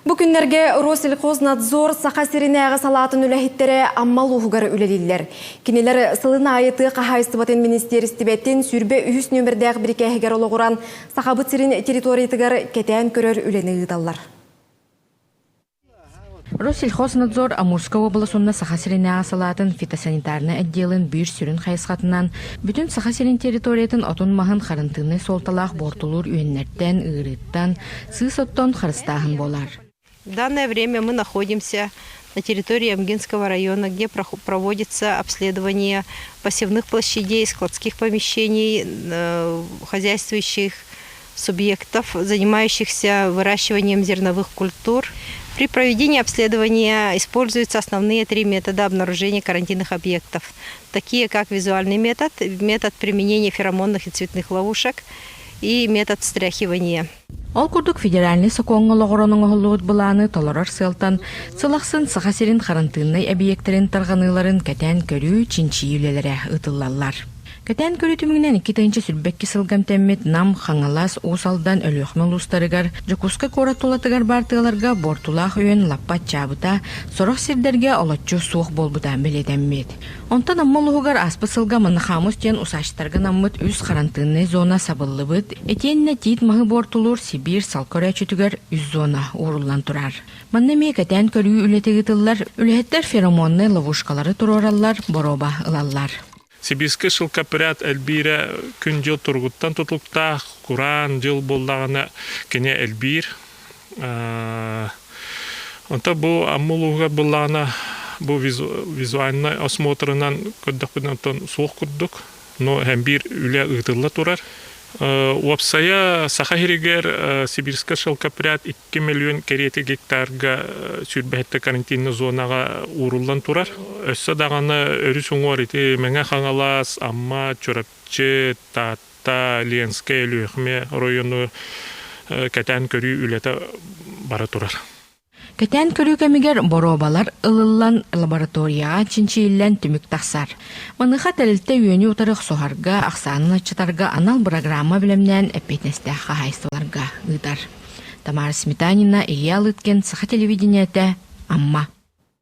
Bu günlerge Россельхознадзор саха сиринәгә салатын үләһиттере аммал уһугары үлелилләр. Кинеләр сылына айыты кахайстыбатын министерстибеттен сүрбе 3 нөмердәг биркәһегәр олыгыран сахабыт сирин территориятыгар кетән көрөр үләне ыдаллар. Россельхознадзор Амурская обласында саха сиринәгә салатын фитосанитарны отделын бир сүрін хайысқатынан бүтін саха сирин территориятын отун махын харынтыны солталақ бортулур үйеннерден, ырыттан, сысоттон харыстағын болар. В данное время мы находимся на территории Амгинского района, где проводится обследование посевных площадей, складских помещений, хозяйствующих субъектов, занимающихся выращиванием зерновых культур. При проведении обследования используются основные 3 метода обнаружения карантинных объектов, такие как визуальный метод, метод применения феромонных и цветных ловушек и метод встряхивания. Ол курдук федеральный сокоңгологоронун оголуут буланы толорор сылтан сылаксын саха сирин карантинный объекттерин тарганыларын кетен көрүү чинчийлелере ытыллалар. Кетен көрүү түмүнен 2-нче сүрбекке сылгам тәммет нам хаңалас усалдан өлөхмө лустарыгар жокуска коратулатыгар бартыларга бортулах өйөн лаппат чабыта сорох сирдерге олотчу суох болбута беледеммет. Онтан аммолугар аспы сылгамын хамус тен усаштарга наммыт үз карантинный зона сабыллыбыт этенне тит махы бортулур Сибирь салкоря чүтүгөр үз зона уруллан турар. Маннеме кетен көрүү үлетегитыллар үлеттер феромонный ловушкалары турораллар бороба ылаллар. Сибирский шылкапырят элбире күн жыл тургуттан тутулукта куран жыл болдағына кене элбир. Онта бу аммулуга болдағына бу визуальный осмотрынан көддөкпүнөн суох курдук, но хэмбир үле ыгытылла турар. Уапсая сахахиригер Сибирский шылкапырят 2 миллион керети гектарга сүрбәхетті карантинны зонага уруллан турар. Өссө дағаны өрі суңуар ити мәңә хаңалас, амма, чорапчы, тата, Ленская, Люхме району кәтән көрі үлеті бара турар. Кетен көрүү кемигер боробалар ылыллан лабораторияға чинчииллен түмік тақсар. Маныха тәлілті үйені утарық соғарға, ақсанын ачытарға анал программа білімнен әппетнесті қағайстыларға ұйдар. Тамара Сметанина, Илья Лыткен, Саха телевидениеті, Амма.